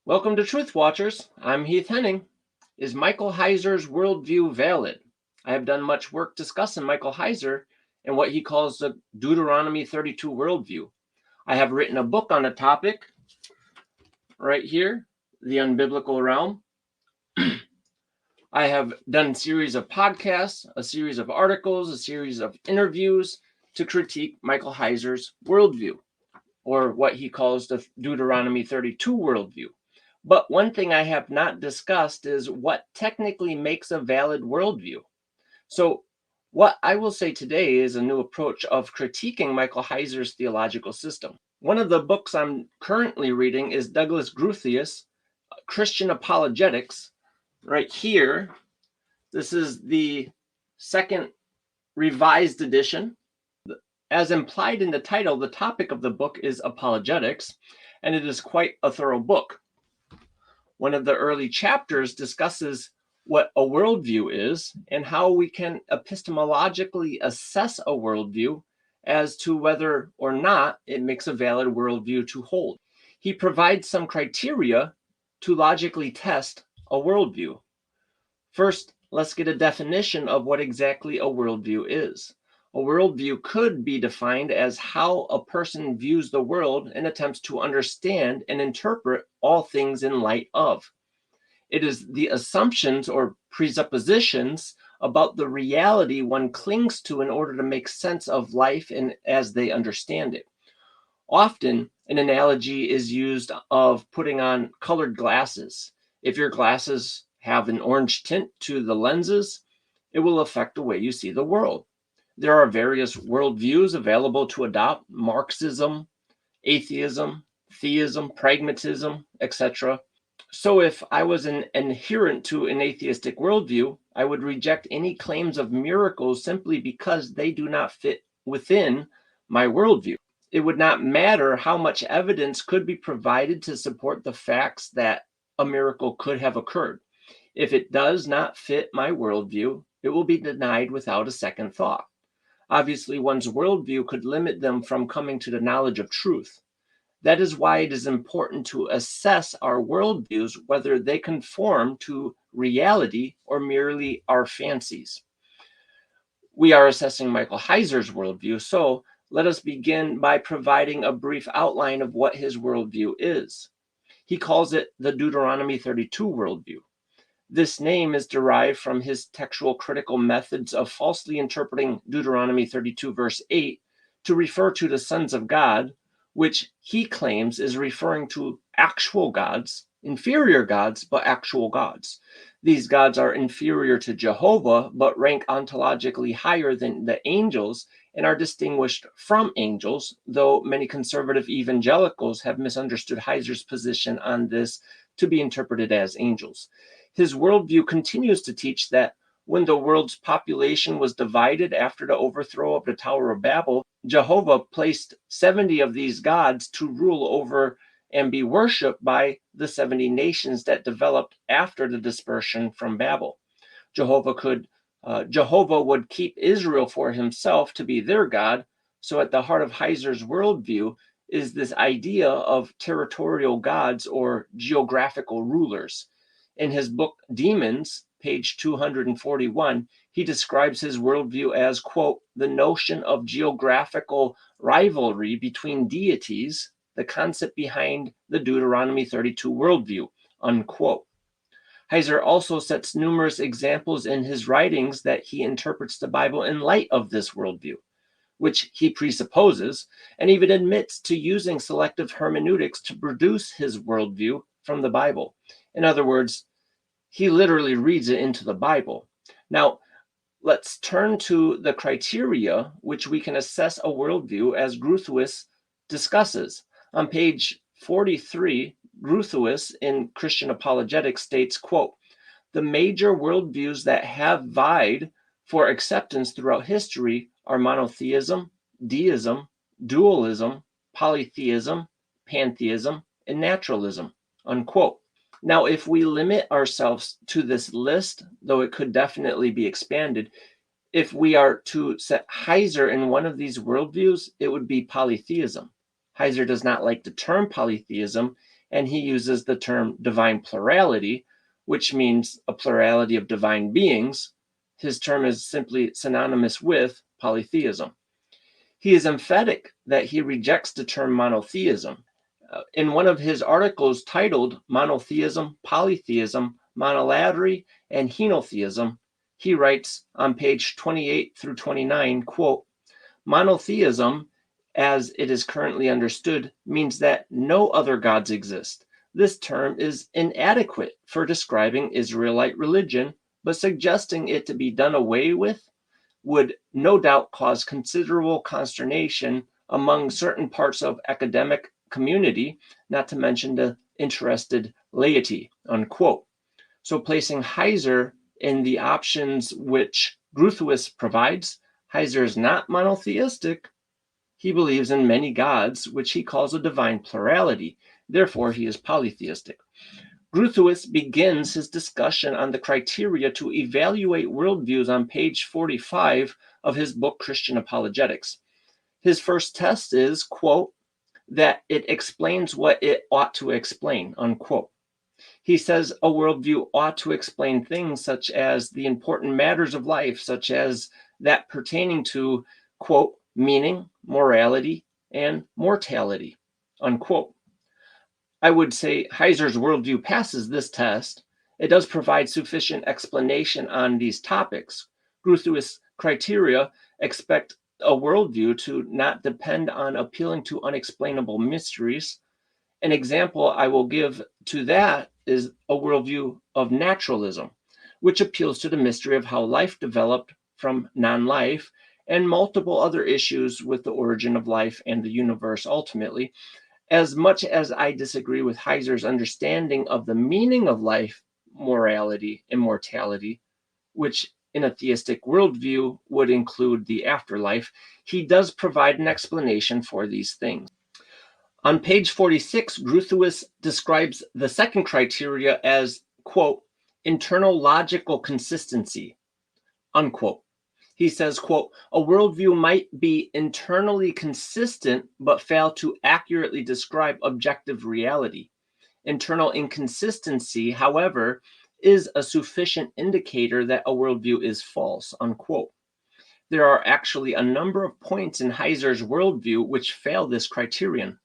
Welcome to Truth Watchers. I'm Heath Henning. Is Michael Heiser's worldview valid? I have done much work discussing Michael Heiser and what he calls the Deuteronomy 32 worldview. I have written a book on the topic right here, The Unbiblical Realm. I have done a series of podcasts, a series of articles, a series of interviews to critique Michael Heiser's worldview, or what he calls the Deuteronomy 32 worldview. But one thing I have not discussed is what technically makes a valid worldview. So what I will say today is a new approach of critiquing Michael Heiser's theological system. One of the books I'm currently reading is Douglas Groothuis, Christian Apologetics. Right here, this is the second revised edition. As implied in the title, the topic of the book is apologetics, and it is quite a thorough book. One of the early chapters discusses what a worldview is and how we can epistemologically assess a worldview as to whether or not it makes a valid worldview to hold. He provides some criteria to logically test a worldview. First, let's get a definition of what exactly a worldview is. A worldview could be defined as how a person views the world and attempts to understand and interpret all things in light of. It is the assumptions or presuppositions about the reality one clings to in order to make sense of life and as they understand it. Often, an analogy is used of putting on colored glasses. If your glasses have an orange tint to the lenses, it will affect the way you see the world. There are various worldviews available to adopt: Marxism, atheism, theism, pragmatism, etc. So if I was an adherent to an atheistic worldview, I would reject any claims of miracles simply because they do not fit within my worldview. It would not matter how much evidence could be provided to support the facts that a miracle could have occurred. If it does not fit my worldview, it will be denied without a second thought. Obviously, one's worldview could limit them from coming to the knowledge of truth. That is why it is important to assess our worldviews, whether they conform to reality or merely our fancies. We are assessing Michael Heiser's worldview, so let us begin by providing a brief outline of what his worldview is. He calls it the Deuteronomy 32 worldview. This name is derived from his textual critical methods of falsely interpreting Deuteronomy 32 verse 8 to refer to the sons of God, which he claims is referring to actual gods, inferior gods, but actual gods. These gods are inferior to Jehovah, but rank ontologically higher than the angels and are distinguished from angels, though many conservative evangelicals have misunderstood Heiser's position on this to be interpreted as angels. His worldview continues to teach that when the world's population was divided after the overthrow of the Tower of Babel, Jehovah placed 70 of these gods to rule over and be worshipped by the 70 nations that developed after the dispersion from Babel. Jehovah would keep Israel for himself to be their God. So at the heart of Heiser's worldview is this idea of territorial gods or geographical rulers. In his book, Demons, page 241, he describes his worldview as, quote, the notion of geographical rivalry between deities, the concept behind the Deuteronomy 32 worldview, unquote. Heiser also sets numerous examples in his writings that he interprets the Bible in light of this worldview, which he presupposes, and even admits to using selective hermeneutics to produce his worldview from the Bible. In other words, he literally reads it into the Bible. Now, let's turn to the criteria which we can assess a worldview, as Groothuis discusses. On page 43, Groothuis in Christian Apologetics states, quote, the major worldviews that have vied for acceptance throughout history are monotheism, deism, dualism, polytheism, pantheism, and naturalism, unquote. Now, if we limit ourselves to this list, though it could definitely be expanded, if we are to set Heiser in one of these worldviews, it would be polytheism. Heiser does not like the term polytheism and he uses the term divine plurality, which means a plurality of divine beings. His term is simply synonymous with polytheism. He is emphatic that he rejects the term monotheism. In one of his articles titled Monotheism, Polytheism, Monolatry, and Henotheism, he writes on page 28 through 29, quote, "Monotheism, as it is currently understood, means that no other gods exist. This term is inadequate for describing Israelite religion, but suggesting it to be done away with would no doubt cause considerable consternation among certain parts of academic community, not to mention the interested laity," unquote. So placing Heiser in the options which Groothuis provides, Heiser is not monotheistic. He believes in many gods, which he calls a divine plurality. Therefore, he is polytheistic. Groothuis begins his discussion on the criteria to evaluate worldviews on page 45 of his book, Christian Apologetics. His first test is, quote, that it explains what it ought to explain, unquote. He says a worldview ought to explain things such as the important matters of life, such as that pertaining to, quote, meaning, morality, and mortality, unquote. I would say Heiser's worldview passes this test. It does provide sufficient explanation on these topics. Groothuis' criteria expect a worldview to not depend on appealing to unexplainable mysteries. An example I will give to that is a worldview of naturalism, which appeals to the mystery of how life developed from non-life and multiple other issues with the origin of life and the universe ultimately. As much as I disagree with Heiser's understanding of the meaning of life, morality, and mortality, which in a theistic worldview would include the afterlife, he does provide an explanation for these things. On page 46, Groothuis describes the second criteria as, quote, internal logical consistency, unquote. He says, quote, a worldview might be internally consistent, but fail to accurately describe objective reality. Internal inconsistency, however, is a sufficient indicator that a worldview is false, unquote. There are actually a number of points in Heiser's worldview which fail this criterion.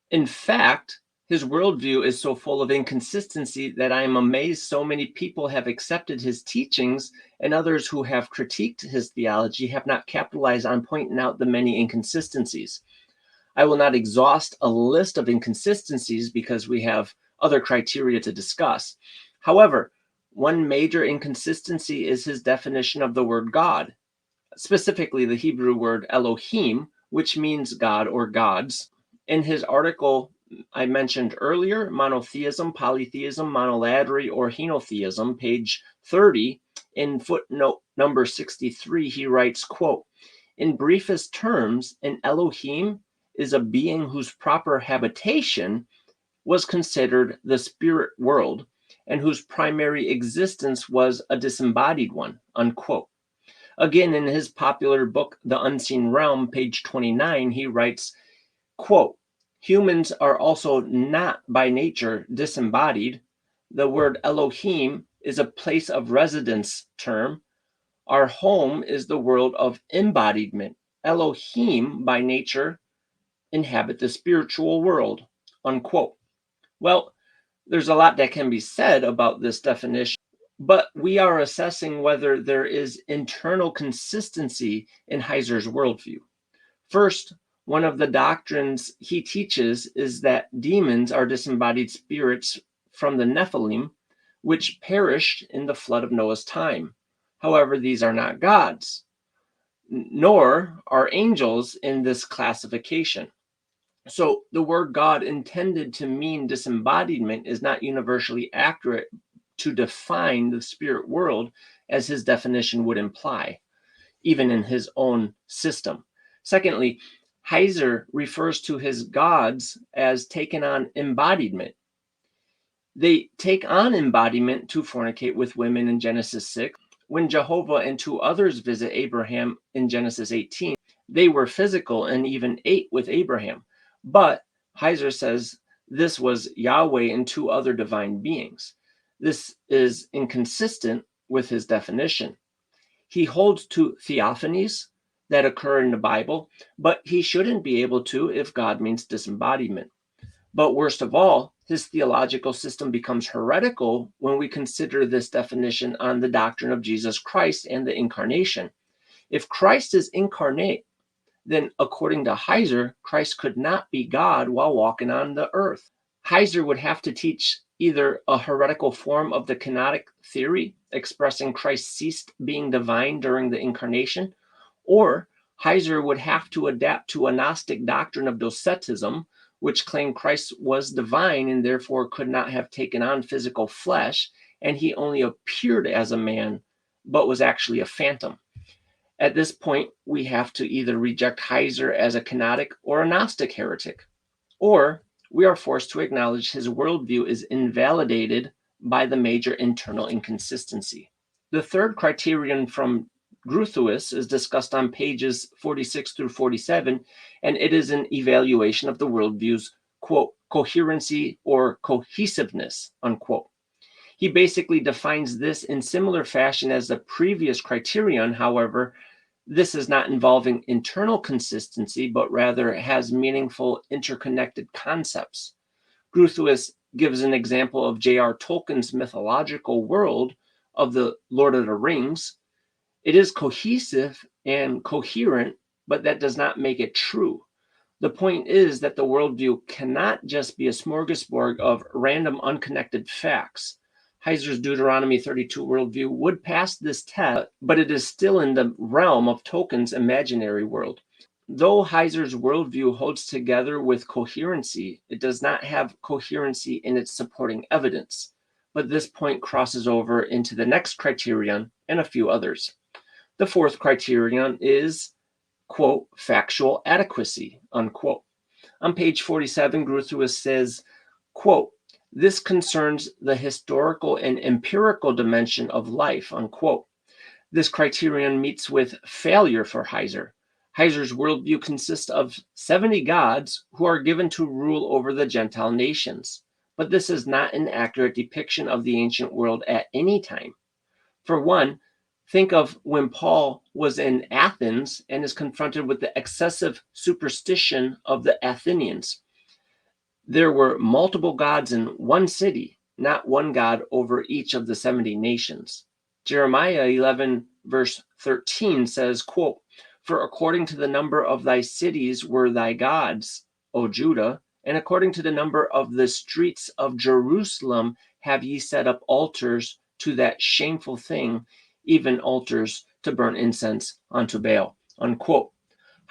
In fact, his worldview is so full of inconsistency that I am amazed so many people have accepted his teachings, and others who have critiqued his theology have not capitalized on pointing out the many inconsistencies. I will not exhaust a list of inconsistencies because we have other criteria to discuss. However, one major inconsistency is his definition of the word God, specifically the Hebrew word Elohim, which means God or gods. In his article I mentioned earlier, Monotheism, Polytheism, Monolatry, or Henotheism, page 30, in footnote number 63, he writes, quote, in briefest terms, an Elohim is a being whose proper habitation was considered the spirit world and whose primary existence was a disembodied one, unquote. Again, in his popular book, The Unseen Realm, page 29, he writes, quote, humans are also not by nature disembodied. The word Elohim is a place of residence term. Our home is the world of embodiment. Elohim, by nature, inhabit the spiritual world, unquote. Well, there's a lot that can be said about this definition, but we are assessing whether there is internal consistency in Heiser's worldview. First, one of the doctrines he teaches is that demons are disembodied spirits from the Nephilim, which perished in the flood of Noah's time. However, these are not gods, nor are angels in this classification. So the word God intended to mean disembodiment is not universally accurate to define the spirit world as his definition would imply, even in his own system. Secondly, Heiser refers to his gods as taken on embodiment. They take on embodiment to fornicate with women in Genesis 6. When Jehovah and two others visit Abraham in Genesis 18, they were physical and even ate with Abraham. But Heiser says this was Yahweh and two other divine beings. This is inconsistent with his definition. He holds to theophanies that occur in the Bible, but he shouldn't be able to if God means disembodiment. But worst of all, his theological system becomes heretical when we consider this definition on the doctrine of Jesus Christ and the incarnation. If Christ is incarnate, then according to Heiser, Christ could not be God while walking on the earth. Heiser would have to teach either a heretical form of the kenotic theory, expressing Christ ceased being divine during the incarnation, or Heiser would have to adapt to a Gnostic doctrine of docetism, which claimed Christ was divine and therefore could not have taken on physical flesh, and he only appeared as a man, but was actually a phantom. At this point, we have to either reject Heiser as a kenotic or a Gnostic heretic, or we are forced to acknowledge his worldview is invalidated by the major internal inconsistency. The third criterion from Groothuis is discussed on pages 46 through 47, and it is an evaluation of the worldview's, quote, coherency or cohesiveness, unquote. He basically defines this in similar fashion as the previous criterion. However, this is not involving internal consistency, but rather has meaningful interconnected concepts. Groothuis gives an example of J.R. Tolkien's mythological world of the Lord of the Rings. It is cohesive and coherent, but that does not make it true. The point is that the worldview cannot just be a smorgasbord of random unconnected facts. Heiser's Deuteronomy 32 worldview would pass this test, but it is still in the realm of Tolkien's imaginary world. Though Heiser's worldview holds together with coherency, it does not have coherency in its supporting evidence. But this point crosses over into the next criterion and a few others. The fourth criterion is, quote, factual adequacy, unquote. On page 47, Groothuis says, quote, this concerns the historical and empirical dimension of life, unquote. This criterion meets with failure for Heiser. Heiser's worldview consists of 70 gods who are given to rule over the Gentile nations. But this is not an accurate depiction of the ancient world at any time. For one, think of when Paul was in Athens and is confronted with the excessive superstition of the Athenians. There were multiple gods in one city, not one God over each of the 70 nations. Jeremiah 11, verse 13 says, quote, for according to the number of thy cities were thy gods, O Judah, and according to the number of the streets of Jerusalem have ye set up altars to that shameful thing, even altars to burn incense unto Baal, unquote.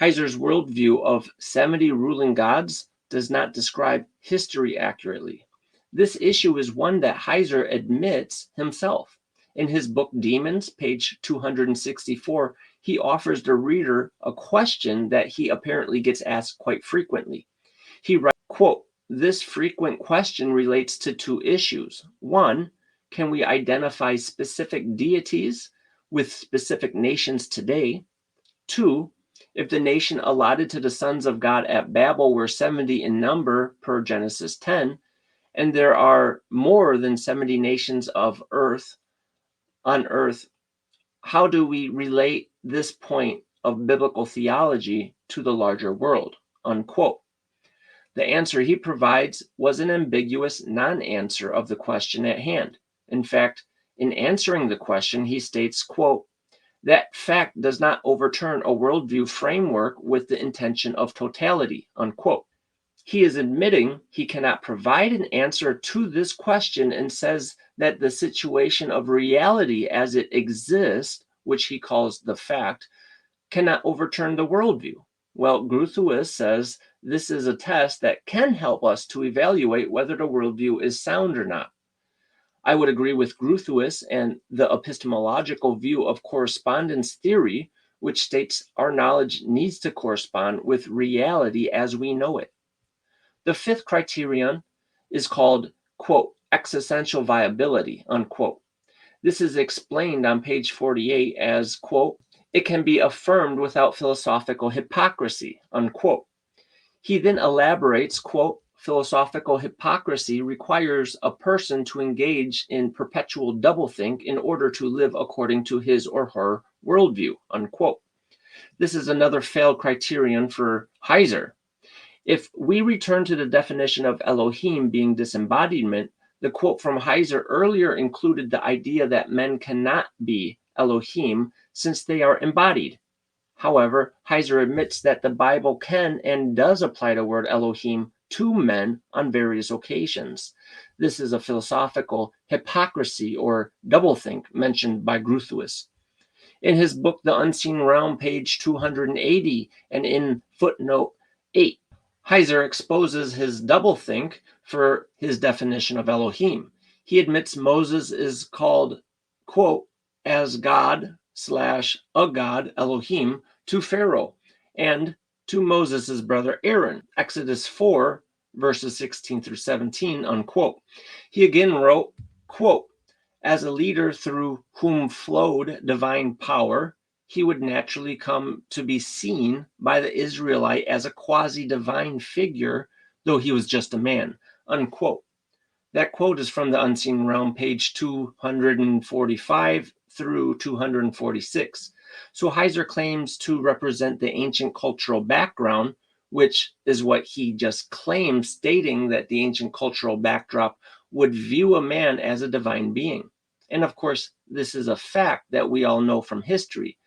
Heiser's worldview of 70 ruling gods does not describe history accurately. This issue is one that Heiser admits himself. In his book Demons, page 264, he offers the reader a question that he apparently gets asked quite frequently. He writes, quote, this frequent question relates to two issues. One, can we identify specific deities with specific nations today? Two, if the nation allotted to the sons of God at Babel were 70 in number per Genesis 10, and there are more than 70 nations on earth, how do we relate this point of biblical theology to the larger world? Unquote. The answer he provides was an ambiguous non-answer of the question at hand. In fact, in answering the question, he states, quote, that fact does not overturn a worldview framework with the intention of totality, unquote. He is admitting he cannot provide an answer to this question and says that the situation of reality as it exists, which he calls the fact, cannot overturn the worldview. Well, Groothuis says this is a test that can help us to evaluate whether the worldview is sound or not. I would agree with Groothuis and the epistemological view of correspondence theory, which states our knowledge needs to correspond with reality as we know it. The fifth criterion is called, quote, existential viability, unquote. This is explained on page 48 as, quote, it can be affirmed without philosophical hypocrisy, unquote. He then elaborates, quote, philosophical hypocrisy requires a person to engage in perpetual doublethink in order to live according to his or her worldview, unquote. This is another failed criterion for Heiser. If we return to the definition of Elohim being disembodiment, the quote from Heiser earlier included the idea that men cannot be Elohim since they are embodied. However, Heiser admits that the Bible can and does apply the word Elohim to men on various occasions. This is a philosophical hypocrisy or doublethink mentioned by Groothuis. In his book, The Unseen Realm, page 280, and in footnote 8, Heiser exposes his doublethink for his definition of Elohim. He admits Moses is called, quote, as God / a God, Elohim, to Pharaoh and to Moses' brother Aaron, Exodus 4, verses 16 through 17, unquote. He again wrote, quote, as a leader through whom flowed divine power, he would naturally come to be seen by the Israelite as a quasi-divine figure, though he was just a man, unquote. That quote is from The Unseen Realm, page 245 through 246. So Heiser claims to represent the ancient cultural background, which is what he just claimed, stating that the ancient cultural backdrop would view a man as a divine being. And of course, this is a fact that we all know from history.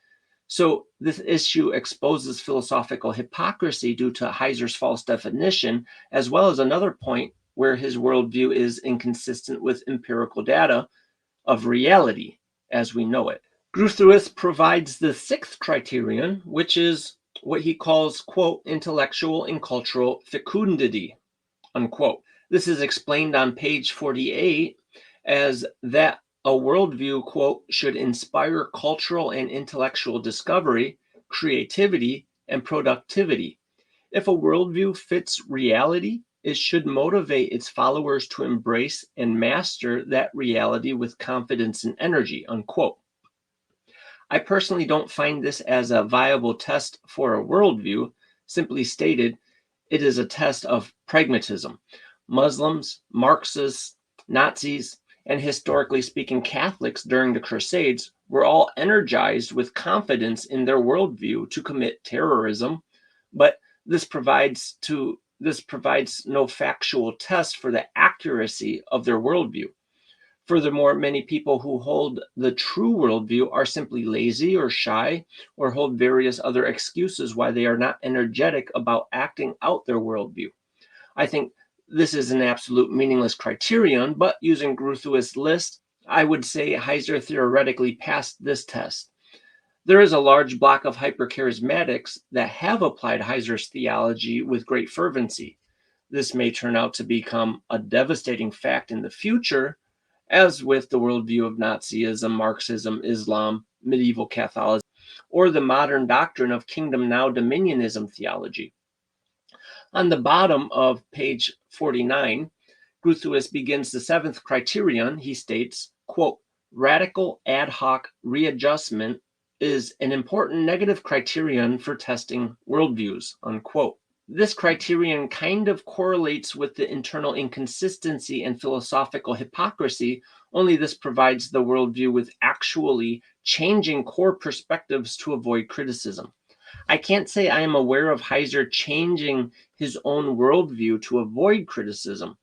So this issue exposes philosophical hypocrisy due to Heiser's false definition, as well as another point where his worldview is inconsistent with empirical data of reality as we know it. Groothuis provides the sixth criterion, which is what he calls, quote, intellectual and cultural fecundity, unquote. This is explained on page 48 as that a worldview, quote, should inspire cultural and intellectual discovery, creativity, and productivity. If a worldview fits reality, it should motivate its followers to embrace and master that reality with confidence and energy, unquote. I personally don't find this as a viable test for a worldview. Simply stated, it is a test of pragmatism. Muslims, Marxists, Nazis, and historically speaking Catholics during the Crusades were all energized with confidence in their worldview to commit terrorism, but this provides no factual test for the accuracy of their worldview. Furthermore, many people who hold the true worldview are simply lazy or shy or hold various other excuses why they are not energetic about acting out their worldview. I think this is an absolute meaningless criterion, but using Groothuis' list, I would say Heiser theoretically passed this test. There is a large block of hypercharismatics that have applied Heiser's theology with great fervency. This may turn out to become a devastating fact in the future, as with the worldview of Nazism, Marxism, Islam, medieval Catholicism, or the modern doctrine of kingdom now dominionism theology. On the bottom of page 49, Groothuis begins the seventh criterion. He states, quote, radical ad hoc readjustment is an important negative criterion for testing worldviews, unquote. This criterion kind of correlates with the internal inconsistency and philosophical hypocrisy, only this provides the worldview with actually changing core perspectives to avoid criticism. I can't say I am aware of Heiser changing his own worldview to avoid criticism.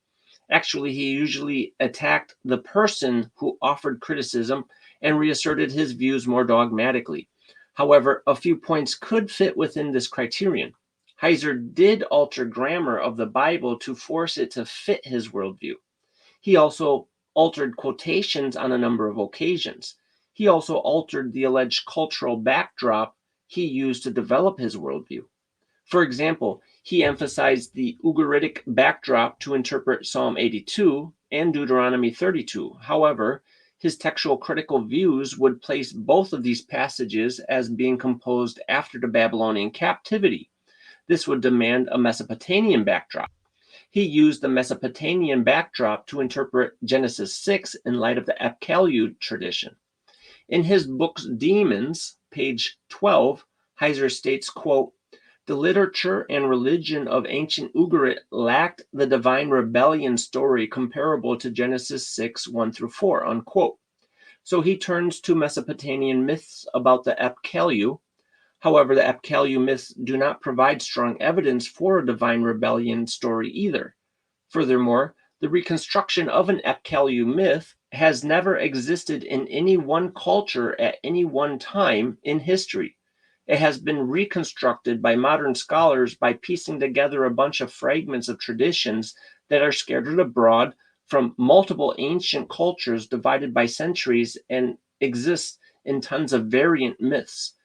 Actually, he usually attacked the person who offered criticism and reasserted his views more dogmatically. However, a few points could fit within this criterion. Heiser did alter grammar of the Bible to force it to fit his worldview. He also altered quotations on a number of occasions. He also altered the alleged cultural backdrop he used to develop his worldview. For example, he emphasized the Ugaritic backdrop to interpret Psalm 82 and Deuteronomy 32. However, his textual critical views would place both of these passages as being composed after the Babylonian captivity. This would demand a Mesopotamian backdrop. He used the Mesopotamian backdrop to interpret Genesis 6 in light of the Apkalud tradition. In his book Demons, page 12, Heiser states, quote, The literature and religion of ancient Ugarit lacked the divine rebellion story comparable to Genesis 6, 1 through 4, unquote. So he turns to Mesopotamian myths about the Epkalyu. However, the Epkalyu myths do not provide strong evidence for a divine rebellion story either. Furthermore, the reconstruction of an Epkalyu myth has never existed in any one culture at any one time in history. It has been reconstructed by modern scholars by piecing together a bunch of fragments of traditions that are scattered abroad from multiple ancient cultures divided by centuries and exist in tons of variant myths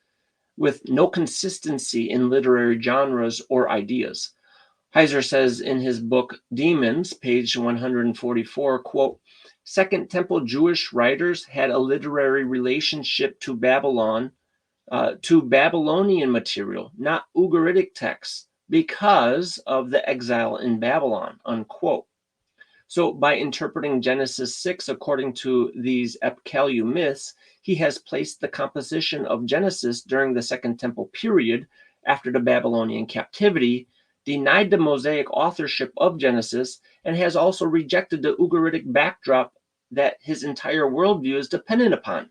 with no consistency in literary genres or ideas. Heiser says in his book Demons, page 144, quote, Second Temple Jewish writers had a literary relationship to Babylon, to Babylonian material, not Ugaritic texts, because of the exile in Babylon, unquote. So by interpreting Genesis 6 according to these Epkalyu myths, he has placed the composition of Genesis during the Second Temple period after the Babylonian captivity, denied the Mosaic authorship of Genesis, and has also rejected the Ugaritic backdrop that his entire worldview is dependent upon.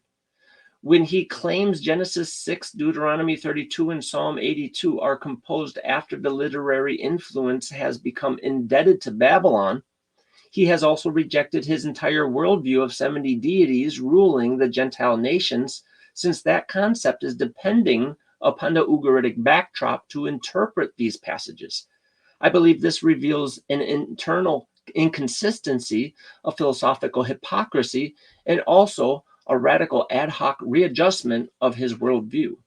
When he claims Genesis 6, Deuteronomy 32, and Psalm 82 are composed after the literary influence has become indebted to Babylon, he has also rejected his entire worldview of 70 deities ruling the Gentile nations, since that concept is depending upon the Ugaritic backdrop to interpret these passages. I believe this reveals an internal inconsistency, a philosophical hypocrisy, and also a radical ad hoc readjustment of his worldview.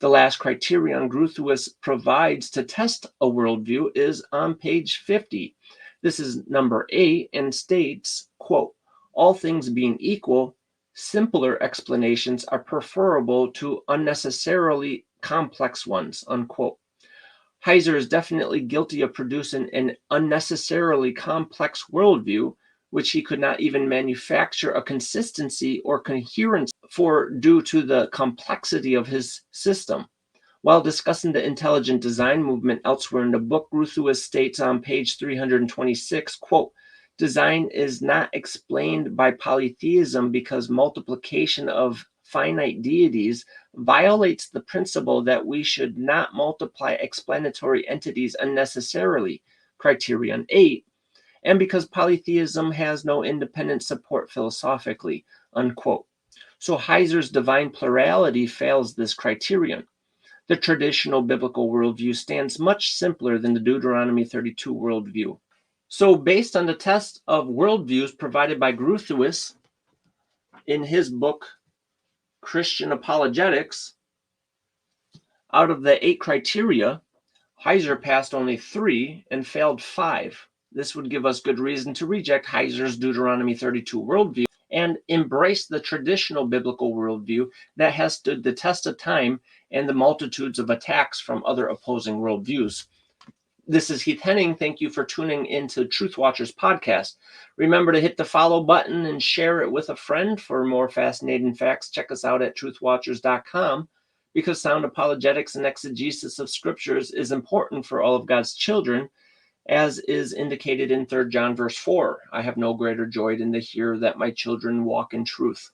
The last criterion Groothuis provides to test a worldview is on page 50. This is number 8 and states, quote, all things being equal, simpler explanations are preferable to unnecessarily complex ones, unquote. Heiser is definitely guilty of producing an unnecessarily complex worldview, which he could not even manufacture a consistency or coherence for due to the complexity of his system. While discussing the intelligent design movement elsewhere in the book, Groothuis states on page 326, quote, design is not explained by polytheism because multiplication of finite deities violates the principle that we should not multiply explanatory entities unnecessarily, criterion 8, and because polytheism has no independent support philosophically, unquote. So Heiser's divine plurality fails this criterion. The traditional biblical worldview stands much simpler than the Deuteronomy 32 worldview. So based on the test of worldviews provided by Groothuis in his book, Christian Apologetics, out of the 8 criteria, Heiser passed only 3 and failed 5. This would give us good reason to reject Heiser's Deuteronomy 32 worldview and embrace the traditional biblical worldview that has stood the test of time and the multitudes of attacks from other opposing worldviews. This is Heath Henning. Thank you for tuning into Truth Watchers podcast. Remember to hit the follow button and share it with a friend. For more fascinating facts, check us out at truthwatchers.com, because sound apologetics and exegesis of scriptures is important for all of God's children, as is indicated in 3 John verse 4. I have no greater joy than to hear that my children walk in truth.